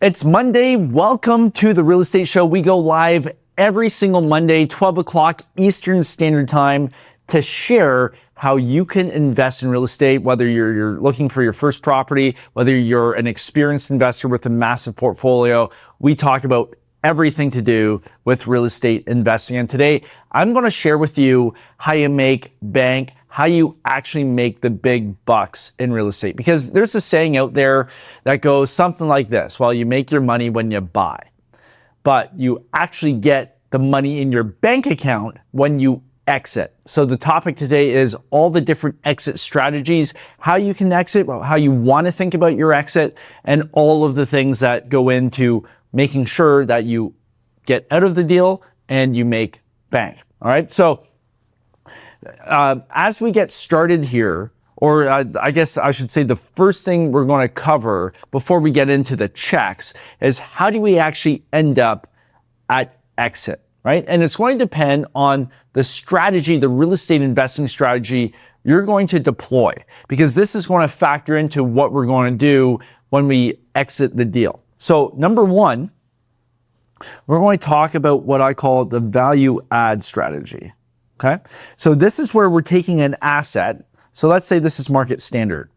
It's Monday. Welcome to the Real Estate Show. We go live every single Monday, 12 o'clock Eastern Standard Time, to share how you can invest in real estate, whether you're looking for your first property, whether you're an experienced investor with a massive portfolio. We talk about everything to do with real estate investing. And today, I'm going to share with you how you make bank, how you actually make the big bucks in real estate. Because there's a saying out there that goes something like this: well, you make your money when you buy, but you actually get the money in your bank account when you exit. So the topic today is all the different exit strategies, how you can exit, how you want to think about your exit, and all of the things that go into making sure that you get out of the deal and you make bank. All right. So as we get started here, or I guess I should say the first thing we're going to cover before we get into the checks is how do we actually end up at exit, right? And it's going to depend on the strategy, the real estate investing strategy you're going to deploy, because this is going to factor into what we're going to do when we exit the deal. So number one, we're going to talk about what I call the value add strategy. Okay. So this is where we're taking an asset. So let's say this is market standard.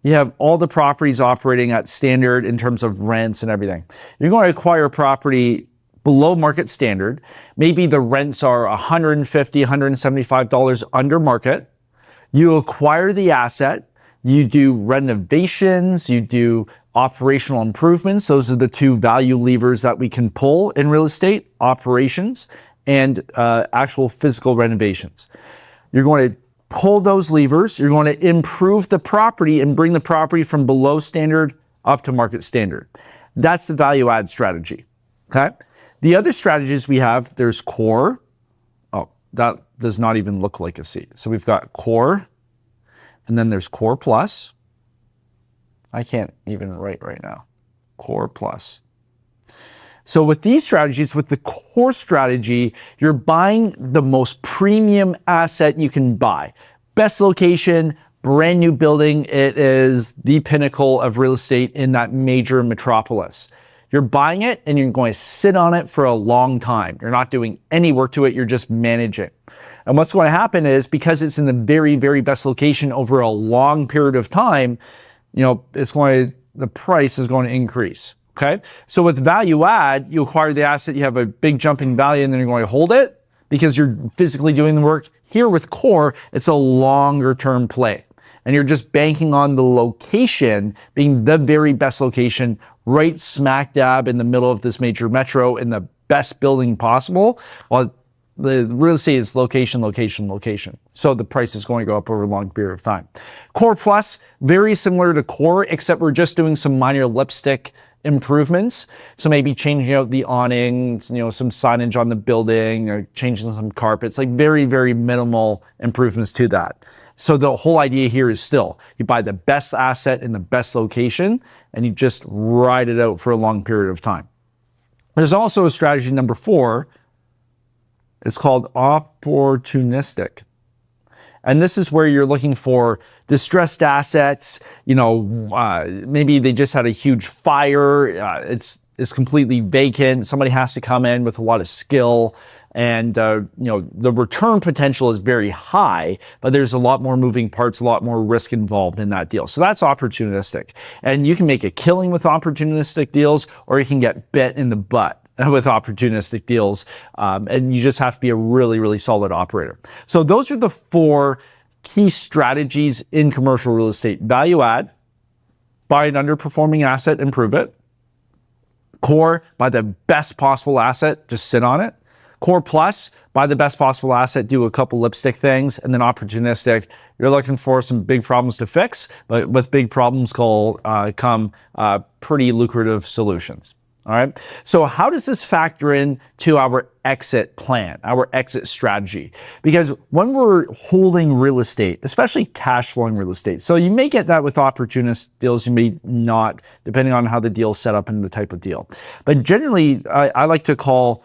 You have all the properties operating at standard in terms of rents and everything. You're going to acquire a property below market standard. Maybe the rents are $150, $175 under market. You acquire the asset. You do renovations. You do operational improvements. Those are the two value levers that we can pull in real estate: operations and actual physical renovations. You're going to pull those levers. You're going to improve the property and bring the property from below standard up to market standard. That's the value add strategy. Okay. The other strategies we have, there's core. Oh, that does not even look like a C. So we've got core, and then there's core plus. I can't even write right now. Core plus. So with these strategies, with the core strategy, you're buying the most premium asset you can buy. Best location, brand new building. It is the pinnacle of real estate in that major metropolis. You're buying it and you're going to sit on it for a long time. You're not doing any work to it. You're just managing. And what's going to happen is, because it's in the very, very best location over a long period of time, the price is going to increase. Okay. So with value add, you acquire the asset, you have a big jump in value, and then you're going to hold it because you're physically doing the work. Here with core, it's a longer term play, and you're just banking on the location being the very best location, right smack dab in the middle of this major metro in the best building possible. Well, the real estate is location, location, location. So the price is going to go up over a long period of time. Core plus, very similar to core, except we're just doing some minor lipstick improvements. So maybe changing out the awnings, some signage on the building, or changing some carpets, like very, very minimal improvements to that. So the whole idea here is still, you buy the best asset in the best location and you just ride it out for a long period of time. There's also a strategy number 4. It's called opportunistic. And this is where you're looking for distressed assets. Maybe they just had a huge fire. It's completely vacant. Somebody has to come in with a lot of skill. And, the return potential is very high, but there's a lot more moving parts, a lot more risk involved in that deal. So that's opportunistic. And you can make a killing with opportunistic deals, or you can get bit in the butt with opportunistic deals. And you just have to be a really, really solid operator. So those are the 4 key strategies in commercial real estate: value add, buy an underperforming asset, improve it; core, buy the best possible asset, just sit on it; core plus, buy the best possible asset, do a couple lipstick things; and then opportunistic, you're looking for some big problems to fix, but with big problems come pretty lucrative solutions. All right. So how does this factor in to our exit plan, our exit strategy? Because when we're holding real estate, especially cash flowing real estate, so you may get that with opportunist deals, you may not, depending on how the deal is set up and the type of deal. But generally, I like to call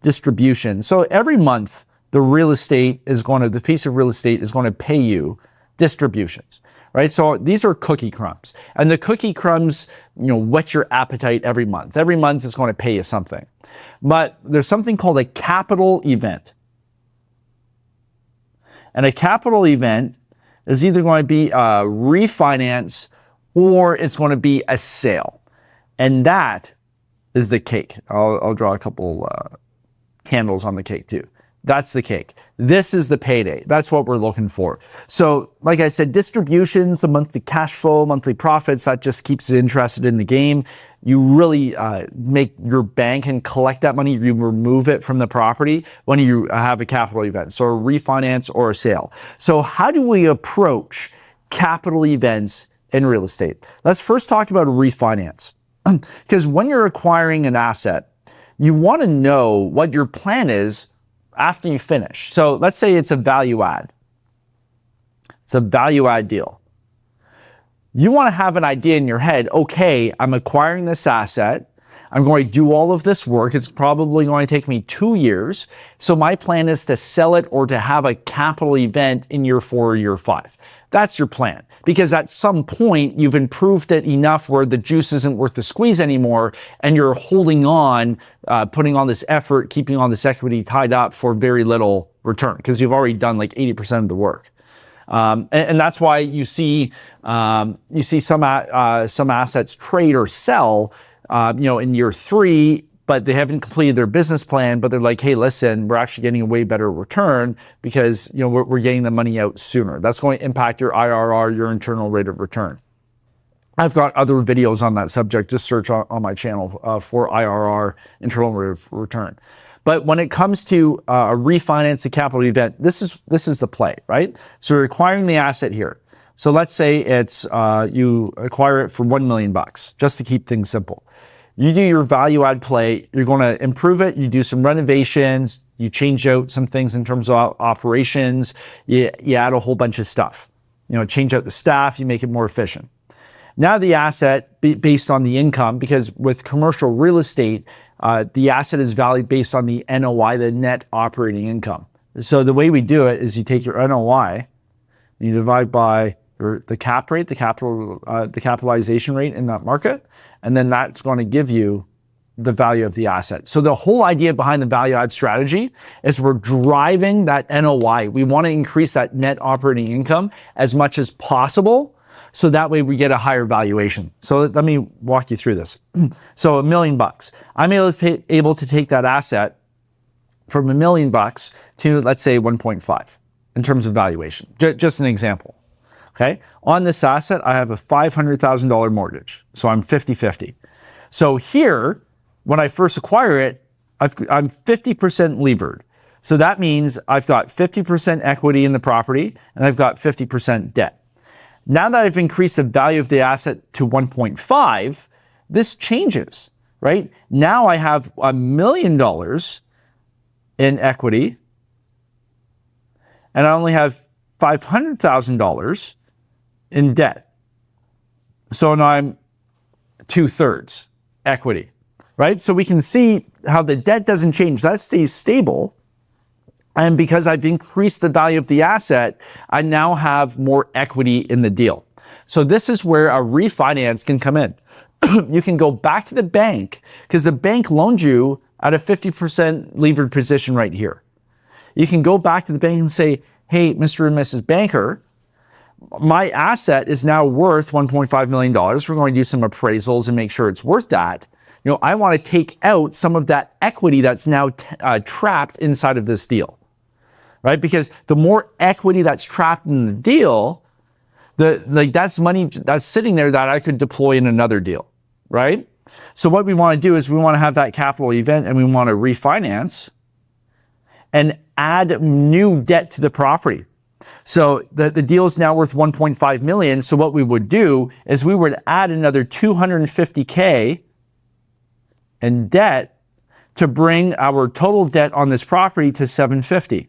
distribution. So every month, the piece of real estate is going to pay you distributions. right? So these are cookie crumbs, and the cookie crumbs, whet your appetite every month. Every month is going to pay you something. But there's something called a capital event. And a capital event is either going to be a refinance or it's going to be a sale. And that is the cake. I'll draw a couple candles on the cake too. That's the cake. This is the payday. That's what we're looking for. So like I said, distributions, the monthly cash flow, monthly profits, that just keeps it interested in the game. You really make your bank and collect that money. You remove it from the property when you have a capital event. So a refinance or a sale. So how do we approach capital events in real estate? Let's first talk about a refinance. Because when you're acquiring an asset, you want to know what your plan is after you finish. So let's say it's a value add. It's a value add deal. You want to have an idea in your head, okay, I'm acquiring this asset. I'm going to do all of this work. It's probably going to take me 2 years. So my plan is to sell it or to have a capital event in year 4 or year 5. That's your plan. Because at some point, you've improved it enough where the juice isn't worth the squeeze anymore, and you're holding on, putting on this effort, keeping on this equity tied up for very little return, because you've already done like 80% of the work. And that's why you see some assets trade or sell, in year 3, but they haven't completed their business plan, but they're like, hey, listen, we're actually getting a way better return because, we're getting the money out sooner. That's going to impact your IRR, your internal rate of return. I've got other videos on that subject. Just search on my channel for IRR, internal rate of return. But when it comes to a refinance, a capital event, this is the play, right? So you're acquiring the asset here. So let's say it's you acquire it for $1 million, just to keep things simple. You do your value add play, you're going to improve it, you do some renovations, you change out some things in terms of operations, you add a whole bunch of stuff. Change out the staff, you make it more efficient. Now the asset, based on the income, because with commercial real estate, the asset is valued based on the NOI, the net operating income. So the way we do it is you take your NOI, and you divide by the cap rate, the capitalization rate in that market, and then that's going to give you the value of the asset. So the whole idea behind the value add strategy is we're driving that NOI. We want to increase that net operating income as much as possible, so that way we get a higher valuation. So let me walk you through this. So $1 million. I'm able to take that asset from $1 million to, let's say, 1.5 in terms of valuation. Just an example. Okay. On this asset, I have a $500,000 mortgage. So I'm 50-50. So here, when I first acquire it, I'm 50% levered. So that means I've got 50% equity in the property and I've got 50% debt. Now that I've increased the value of the asset to 1.5, this changes, right? Now I have $1 million in equity and I only have $500,000 in debt. So now I'm 2/3 equity, right? So we can see how the debt doesn't change. That stays stable. And because I've increased the value of the asset, I now have more equity in the deal. So this is where a refinance can come in. You can go back to the bank because the bank loaned you at a 50% levered position right here. You can go back to the bank and say, hey, Mr. and Mrs. Banker, my asset is now worth $1.5 million. We're going to do some appraisals and make sure it's worth that. I want to take out some of that equity that's now trapped inside of this deal, right? Because the more equity that's trapped in the deal, that's money that's sitting there that I could deploy in another deal, right? So what we want to do is we want to have that capital event and we want to refinance and add new debt to the property. So the deal is now worth 1.5 million. So what we would do is we would add another 250K in debt to bring our total debt on this property to 750.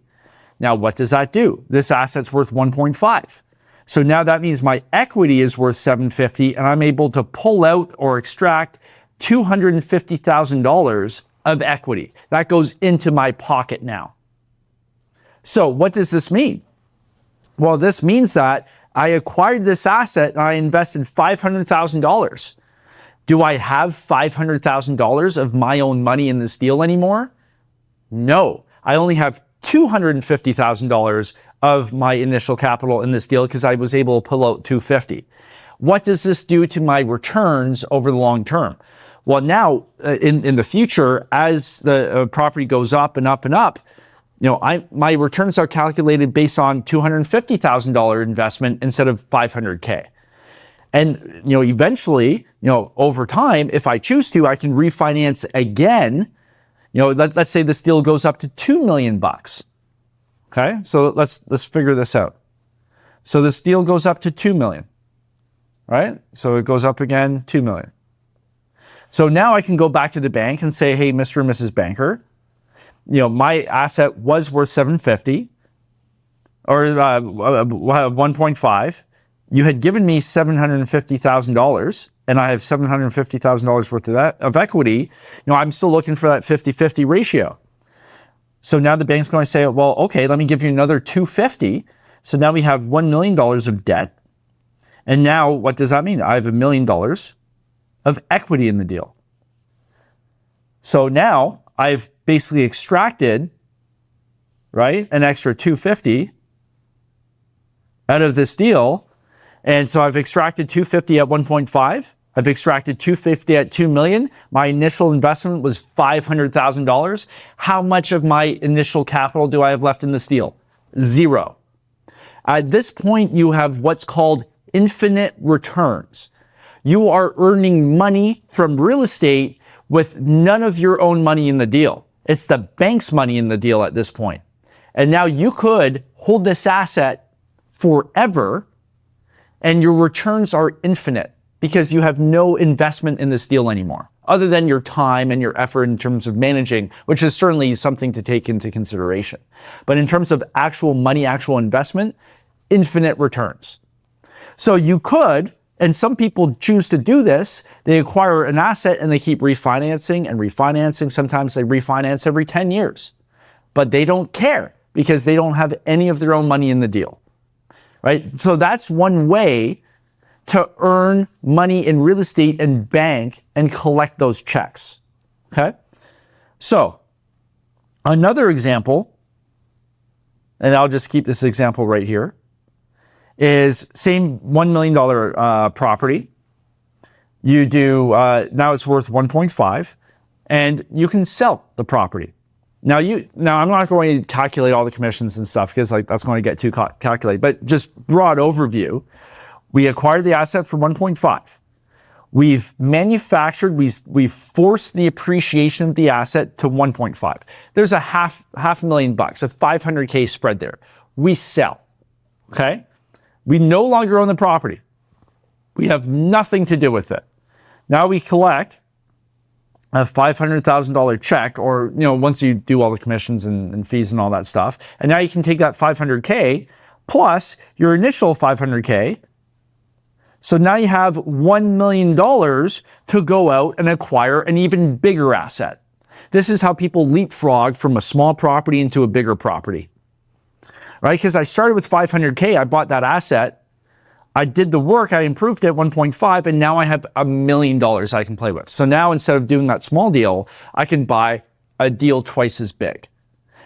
Now, what does that do? This asset's worth 1.5. So now that means my equity is worth 750 and I'm able to pull out or extract $250,000 of equity. That goes into my pocket now. So what does this mean? Well, this means that I acquired this asset and I invested $500,000. Do I have $500,000 of my own money in this deal anymore? No, I only have $250,000 of my initial capital in this deal because I was able to pull out $250,000. What does this do to my returns over the long term? Well, now in the future, as the property goes up and up and up, my returns are calculated based on $250,000 investment instead of $500K. And eventually, over time, if I choose to, I can refinance again. Let's say this deal goes up to $2 million. Okay, so let's figure this out. So this deal goes up to $2 million, right? So it goes up again, $2 million. So now I can go back to the bank and say, hey, Mr. and Mrs. Banker, my asset was worth $750 or 1.5. You had given me $750,000 and I have $750,000 worth of equity. I'm still looking for that 50-50 ratio. So now the bank's going to say, well, okay, let me give you another $250. So now we have $1 million of debt. And now what does that mean? I have $1 million of equity in the deal. So now I've basically extracted, right, an extra $250 out of this deal. And so I've extracted $250 at 1.5. I've extracted $250 at $2 million. My initial investment was $500,000. How much of my initial capital do I have left in this deal? Zero. At this point, you have what's called infinite returns. You are earning money from real estate with none of your own money in the deal. It's the bank's money in the deal at this point. And now you could hold this asset forever and your returns are infinite because you have no investment in this deal anymore, other than your time and your effort in terms of managing, which is certainly something to take into consideration. But in terms of actual money, actual investment, infinite returns. So you could, and some people choose to do this, they acquire an asset and they keep refinancing and refinancing. Sometimes they refinance every 10 years, but they don't care because they don't have any of their own money in the deal. Right? So that's one way to earn money in real estate and bank and collect those checks. Okay? So another example, and I'll just keep this example right here, is same $1 million property. You do, now it's worth 1.5 and you can sell the property. Now I'm not going to calculate all the commissions and stuff because that's going to get too calculated, but just broad overview. We acquired the asset for 1.5. We've manufactured, we've forced the appreciation of the asset to 1.5. There's a half $1,000,000, a $500K spread there. We sell, okay? We no longer own the property. We have nothing to do with it. Now we collect a $500,000 check, or, once you do all the commissions and fees and all that stuff. And now you can take that $500K plus your initial $500K. So now you have $1 million to go out and acquire an even bigger asset. This is how people leapfrog from a small property into a bigger property, right? Because I started with $500K, I bought that asset, I did the work, I improved it 1.5, and now I have $1 million I can play with. So now instead of doing that small deal, I can buy a deal twice as big.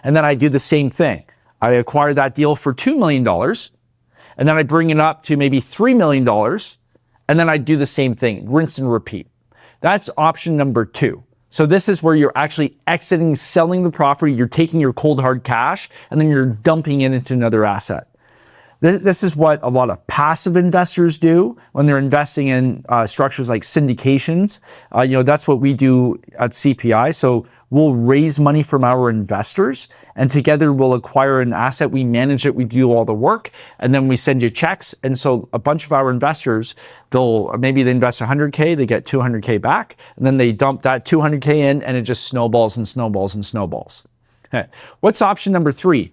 And then I do the same thing. I acquire that deal for $2 million, and then I bring it up to maybe $3 million, and then I do the same thing, rinse and repeat. That's option number 2. So this is where you're actually exiting, selling the property, you're taking your cold hard cash, and then you're dumping it into another asset. This is what a lot of passive investors do when they're investing in structures like syndications. That's what we do at CPI. So we'll raise money from our investors, and together we'll acquire an asset. We manage it. We do all the work, and then we send you checks. And so a bunch of our investors, maybe they invest 100K, they get 200K back, and then they dump that 200K in, and it just snowballs and snowballs and snowballs. Okay. What's option number 3?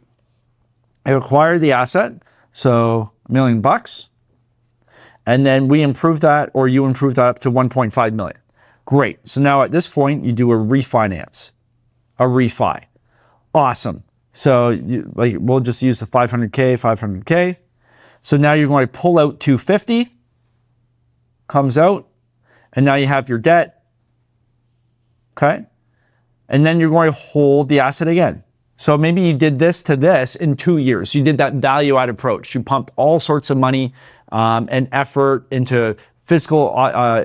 I acquire the asset. So $1 million, and then we improve that, or you improve that up to 1.5 million. Great. So now at this point, you do a refinance, a refi. Awesome. So we'll just use the 500K. So now you're going to pull out 250, comes out, and now you have your debt. Okay? And then you're going to hold the asset again. So maybe you did this to this in 2 years. You did that value add approach. You pumped all sorts of money and effort into physical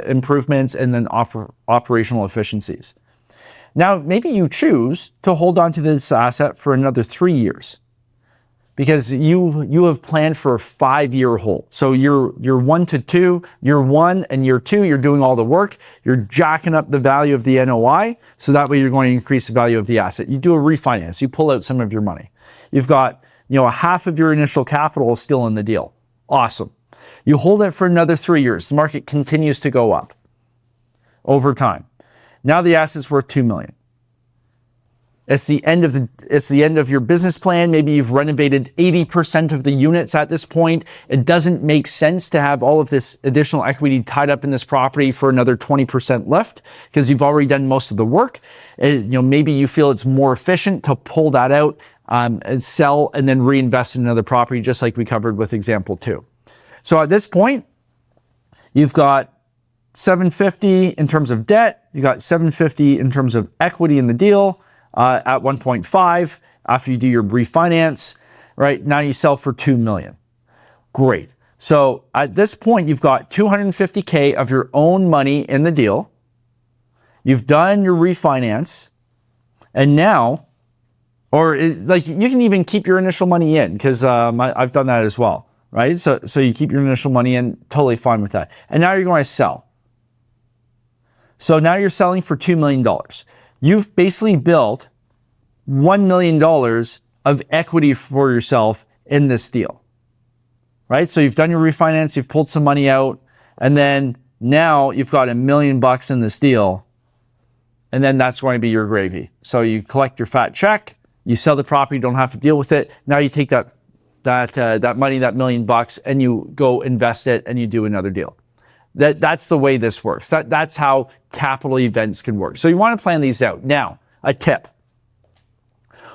improvements and then operational efficiencies. Now, maybe you choose to hold on to this asset for another 3 years because you have planned for a 5-year hold. So year 1 to 2, year 1 and year 2, you're doing all the work. You're jacking up the value of the NOI. So that way you're going to increase the value of the asset. You do a refinance. You pull out some of your money. You've got, half of your initial capital still in the deal. Awesome. You hold it for another 3 years. The market continues to go up over time. Now the asset's worth $2 million. It's the end of your business plan. Maybe you've renovated 80% of the units at this point. It doesn't make sense to have all of this additional equity tied up in this property for another 20% left because you've already done most of the work. Maybe you feel it's more efficient to pull that out and sell and then reinvest in another property, just like we covered with example 2. So at this point, you've got $750 in terms of debt. You got $750 in terms of equity in the deal. At 1.5 after you do your refinance, right? Now you sell for $2 million. Great. So at this point, you've got $250K of your own money in the deal. You've done your refinance. And now, you can even keep your initial money in because I've done that as well, right? So you keep your initial money in, totally fine with that. And now you're going to sell. So now you're selling for $2 million. You've basically built $1 million of equity for yourself in this deal, right? So you've done your refinance, you've pulled some money out, and then now you've got $1 million in this deal, and then that's going to be your gravy. So you collect your fat check, you sell the property, don't have to deal with it. Now you take that money, that $1 million, and you go invest it, and you do another deal. That's the way this works. That's how capital events can work. So you want to plan these out. Now, a tip.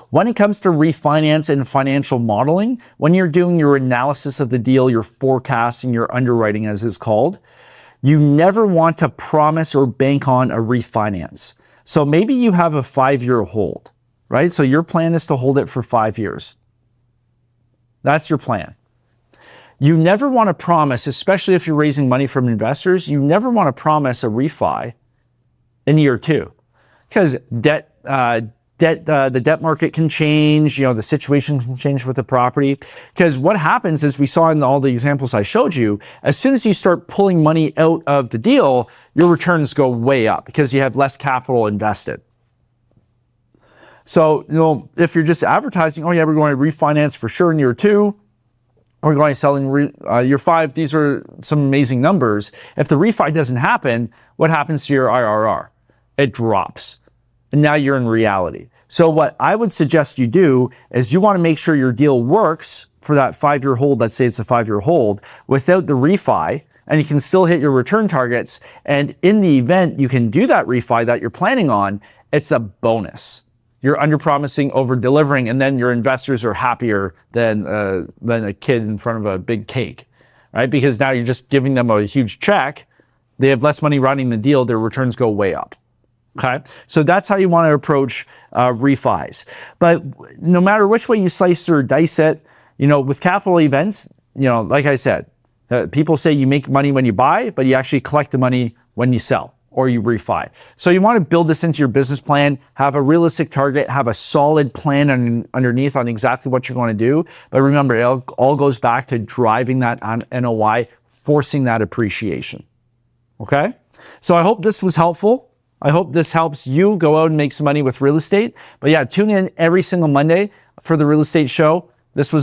When it comes to refinance and financial modeling, when you're doing your analysis of the deal, your forecasting, your underwriting as it's called, you never want to promise or bank on a refinance. So maybe you have a 5-year hold, right? So your plan is to hold it for 5 years. That's your plan. You never want to promise, especially if you're raising money from investors, you never want to promise a refi in year 2 because the debt market can change, the situation can change with the property. Because what happens is we saw in all the examples I showed you, as soon as you start pulling money out of the deal, your returns go way up because you have less capital invested. So, if you're just advertising, oh yeah, we're going to refinance for sure in year 2, we're going to sell in year 5. These are some amazing numbers. If the refi doesn't happen, what happens to your IRR? It drops. And now you're in reality. So what I would suggest you do is you want to make sure your deal works for that 5-year hold. Let's say it's a 5-year hold without the refi, and you can still hit your return targets. And in the event you can do that refi that you're planning on, it's a bonus. You're under-promising, over-delivering, and then your investors are happier than a kid in front of a big cake, right? Because now you're just giving them a huge check. They have less money running the deal. Their returns go way up, okay? So that's how you want to approach refis. But no matter which way you slice or dice it, with capital events, like I said, people say you make money when you buy, but you actually collect the money when you sell or you refi. So you want to build this into your business plan, have a realistic target, have a solid plan underneath on exactly what you're going to do. But remember, it all goes back to driving that NOI, forcing that appreciation. Okay? So I hope this was helpful. I hope this helps you go out and make some money with real estate. But yeah, tune in every single Monday for the real estate show. This was